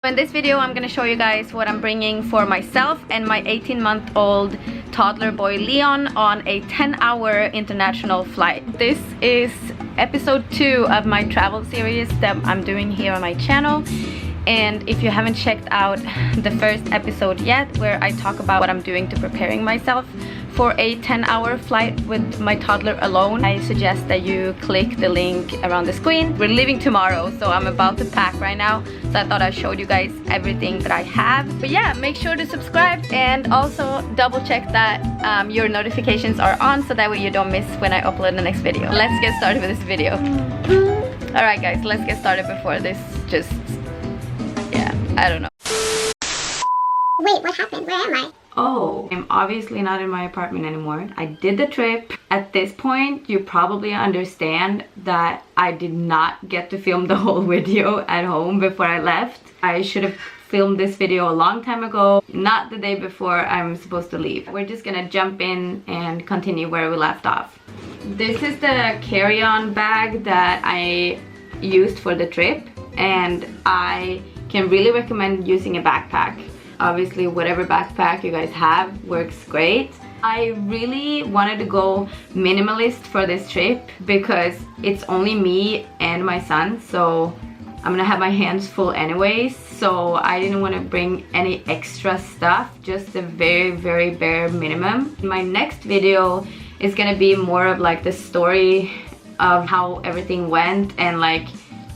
In this video, I'm gonna show you guys what I'm bringing for myself and my 18-month-old toddler boy Leon on a 10-hour international flight. This is episode 2 of my travel series that I'm doing here on my channel. And if you haven't checked out the first episode yet, where I talk about what I'm doing to preparing myself for a 10-hour flight with my toddler alone, I suggest that you click the link around the screen. We're leaving tomorrow, so I'm about to pack right now, so I thought I showed you guys everything that I have. But yeah, make sure to subscribe and also double check that your notifications are on, so that way you don't miss when I upload the next video. Let's get started with this video. Alright guys, let's get started before this just, yeah, I don't know. Wait, what happened? Where am I? Oh, I'm obviously not in my apartment anymore. I did the trip. At this point, you probably understand that I did not get to film the whole video at home before I left. I should have filmed this video a long time ago, not the day before I'm supposed to leave. We're just gonna jump in and continue where we left off. This is the carry-on bag that I used for the trip, and I can really recommend using a backpack. Obviously, whatever backpack you guys have works great. I really wanted to go minimalist for this trip because it's only me and my son, so I'm gonna have my hands full anyways. So I didn't want to bring any extra stuff, just the very bare minimum. My next video is gonna be more of like the story of how everything went and like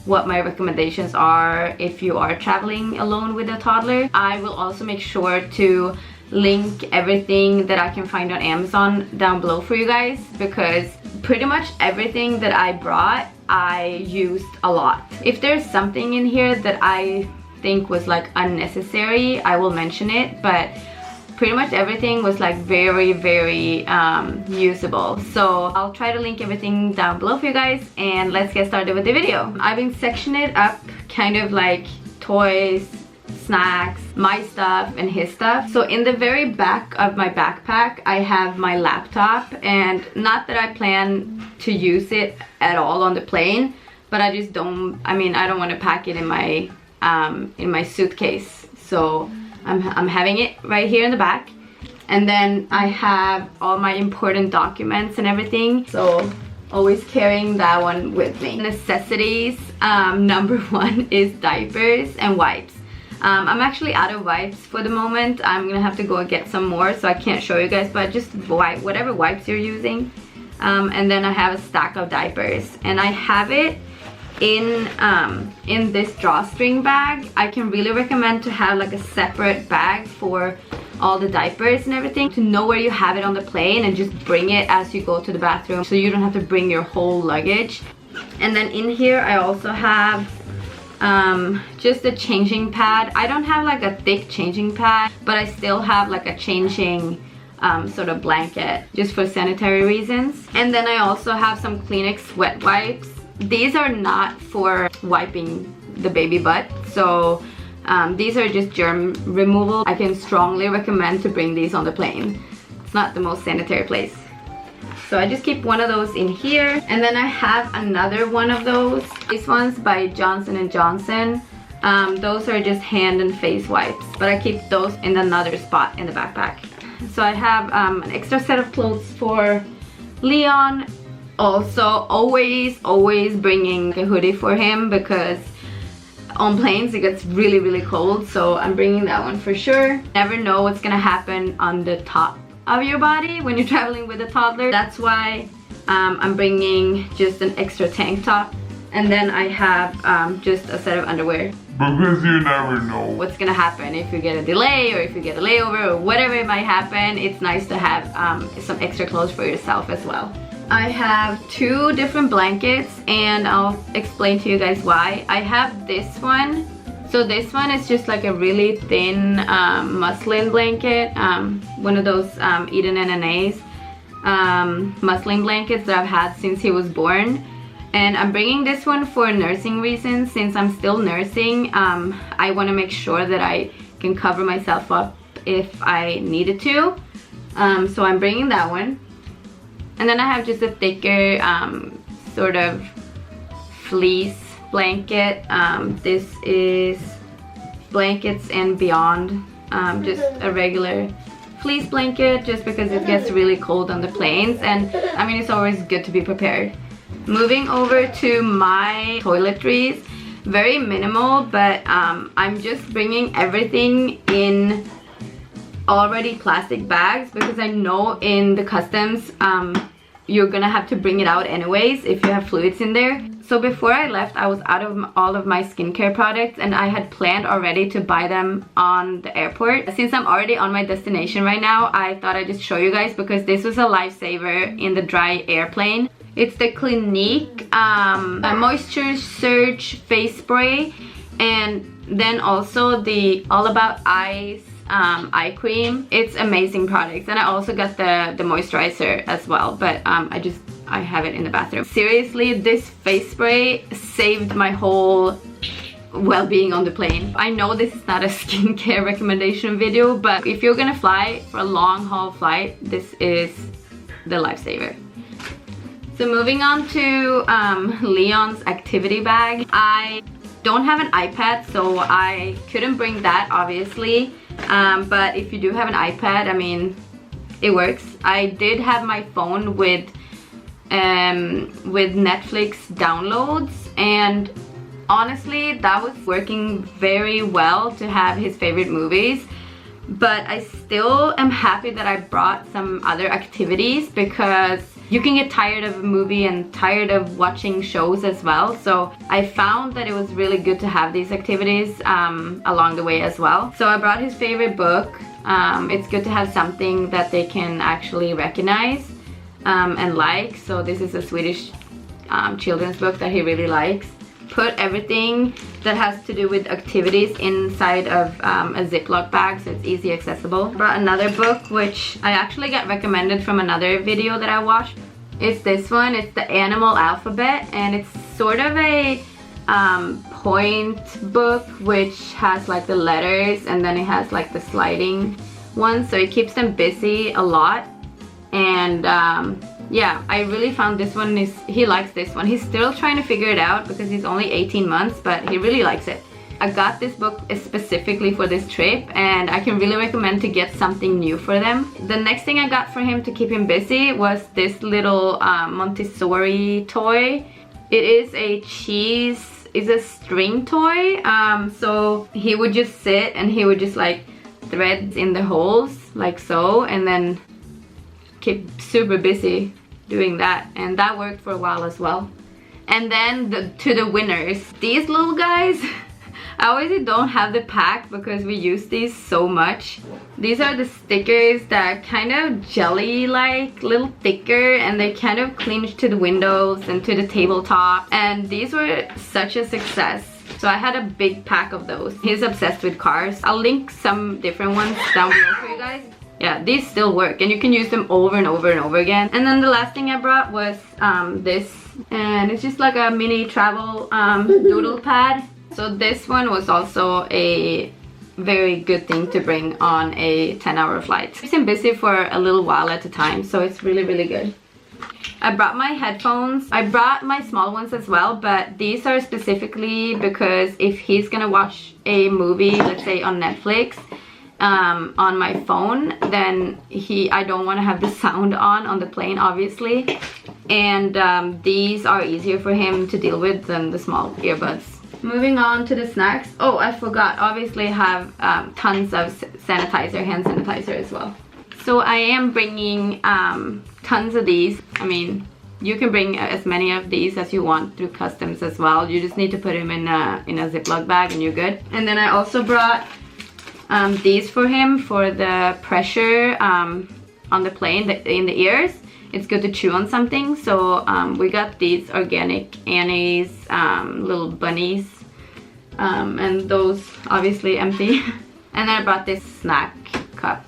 what my recommendations are if you are traveling alone with a toddler. I will also make sure to link everything that I can find on Amazon down below for you guys, because pretty much everything that I brought I used a lot. If there's something in here that I think was like unnecessary, I will mention it, but pretty much everything was like very usable. So I'll try to link everything down below for you guys, and let's get started with the video. I've been sectioning it up kind of like toys, snacks, my stuff and his stuff. So in the very back of my backpack I have my laptop, and not that I plan to use it at all on the plane, but I just don't, I don't want to pack it in my suitcase. So I'm having it right here in the back, and then I have all my important documents and everything, so always carrying that one with me. Necessities, number 1 is diapers and wipes. I'm actually out of wipes for the moment. I'm gonna have to go and get some more, so I can't show you guys, but just whatever wipes you're using. And then I have a stack of diapers, and I have it in this drawstring bag. I can really recommend to have like a separate bag for all the diapers and everything, to know where you have it on the plane and just bring it as you go to the bathroom, so you don't have to bring your whole luggage. And then in here I also have just a changing pad. I don't have like a thick changing pad, but I still have like a changing sort of blanket just for sanitary reasons. And then I also have some Kleenex wet wipes. These are not for wiping the baby butt, so these are just germ removal. I can strongly recommend to bring these on the plane. It's not the most sanitary place. So I just keep one of those in here, and then I have another one of those. These ones by Johnson & Johnson. Those are just hand and face wipes, but I keep those in another spot in the backpack. So I have an extra set of clothes for Leon. Also, always bringing a hoodie for him, because on planes it gets really cold, so I'm bringing that one for sure. Never know what's gonna happen on the top of your body when you're traveling with a toddler. That's why I'm bringing just an extra tank top, and then I have just a set of underwear, because you never know what's gonna happen if you get a delay or if you get a layover or whatever it might happen. It's nice to have some extra clothes for yourself as well. I have 2 different blankets, and I'll explain to you guys why. I have this one. So this one is just like a really thin muslin blanket, one of those Eden and Anae's muslin blankets that I've had since he was born. And I'm bringing this one for nursing reasons. Since I'm still nursing, I want to make sure that I can cover myself up if I needed to. So I'm bringing that one. And then I have just a thicker sort of fleece blanket. This is blankets and beyond. Just a regular fleece blanket, just because it gets really cold on the planes, and I mean, it's always good to be prepared. Moving over to my toiletries, very minimal, but I'm just bringing everything in already plastic bags, because I know in the customs you're gonna have to bring it out anyways if you have fluids in there. So before I left, I was out of all of my skincare products, and I had planned already to buy them on the airport. Since I'm already on my destination right now, I thought I'd just show you guys, because this was a lifesaver in the dry airplane. It's the Clinique Moisture Surge Face Spray, and then also the All About Eyes eye cream. It's amazing products, and I also got the moisturizer as well, but I have it in the bathroom. Seriously, this face spray saved my whole well-being on the plane. I know this is not a skincare recommendation video, but if you're gonna fly for a long haul flight, this is the lifesaver. So moving on to Leon's activity bag. I don't have an iPad, so I couldn't bring that, obviously. But if you do have an iPad, I mean, it works. I did have my phone with Netflix downloads, and honestly, that was working very well to have his favorite movies. But I still am happy that I brought some other activities, because you can get tired of a movie and tired of watching shows as well. So I found that it was really good to have these activities along the way as well. So I brought his favorite book. It's good to have something that they can actually recognize and like. So this is a Swedish children's book that he really likes. Put everything that has to do with activities inside of a Ziploc bag, so it's easy accessible. Brought another book, which I actually got recommended from another video that I watched. It's this one. It's the Animal Alphabet, and it's sort of a point book, which has like the letters, and then it has like the sliding ones, so it keeps them busy a lot. And yeah, I really found this one he likes this one. He's still trying to figure it out, because he's only 18 months, but he really likes it. I got this book specifically for this trip, and I can really recommend to get something new for them. The next thing I got for him to keep him busy was this little Montessori toy. It is a string toy. So he would just sit and he would just like thread in the holes like so, and then keep super busy doing that, and that worked for a while as well. And then to the winners, these little guys. I obviously don't have the pack because we use these so much. These are the stickers that are kind of jelly like, little thicker, and they kind of clinch to the windows and to the tabletop, and these were such a success. So I had a big pack of those. He's obsessed with cars. I'll link some different ones down below for you guys. Yeah, these still work, and you can use them over and over and over again. And then the last thing I brought was this, and it's just like a mini travel doodle pad. So this one was also a very good thing to bring on a 10-hour flight. Keeps him busy for a little while at a time, so it's really, really good. I brought my headphones. I brought my small ones as well, but these are specifically because if he's gonna watch a movie, let's say on Netflix, on my phone, then I don't want to have the sound on the plane, obviously. And these are easier for him to deal with than the small earbuds. Moving on to the snacks. Oh, I forgot. Obviously, I have tons of sanitizer, hand sanitizer as well. So I am bringing tons of these. I mean, you can bring as many of these as you want through customs as well. You just need to put them in a Ziploc bag and you're good. And then I also brought these for him for the pressure on the plane, in the ears. It's good to chew on something. So we got these organic Annie's little bunnies, and those obviously empty. And then I brought this snack cup.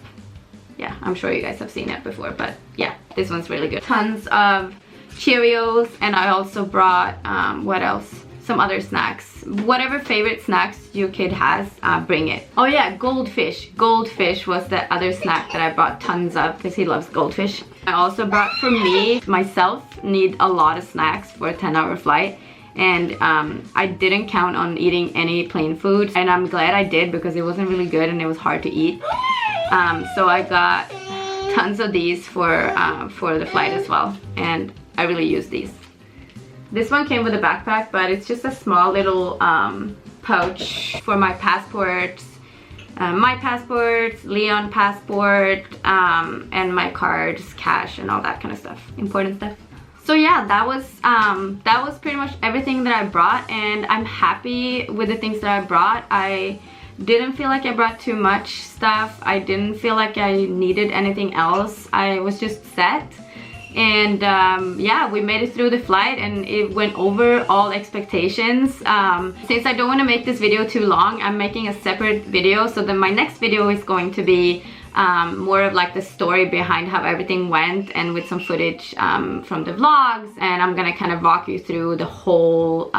Yeah, I'm sure you guys have seen it before, but yeah, this one's really good. Tons of Cheerios, and I also brought what else? Some other snacks. Whatever favorite snacks your kid has, bring it. Oh yeah, goldfish. Goldfish was the other snack that I brought tons of because he loves goldfish. I also brought for me, myself, need a lot of snacks for a 10-hour flight. and I didn't count on eating any plain food, and I'm glad I did because it wasn't really good and it was hard to eat. So I got tons of these for the flight as well, and I really use these. This one came with a backpack, but it's just a small little pouch for my passports, Leon passport, and my cards, cash, and all that kind of stuff, important stuff. So yeah, that was pretty much everything that I brought, and I'm happy with the things that I brought. I didn't feel like I brought too much stuff. I didn't feel like I needed anything else. I was just set. And yeah, we made it through the flight and it went over all expectations. Since I don't want to make this video too long, I'm making a separate video. So then my next video is going to be more of like the story behind how everything went, and with some footage from the vlogs, and I'm gonna kind of walk you through the whole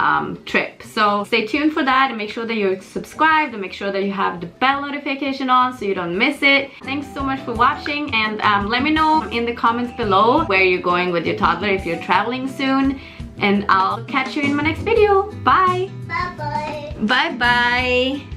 trip. So stay tuned for that, and make sure that you're subscribed, and make sure that you have the bell notification on so you don't miss it. Thanks so much for watching, and let me know in the comments below where you're going with your toddler if you're traveling soon, and I'll catch you in my next video. Bye! Bye-bye. Bye-bye!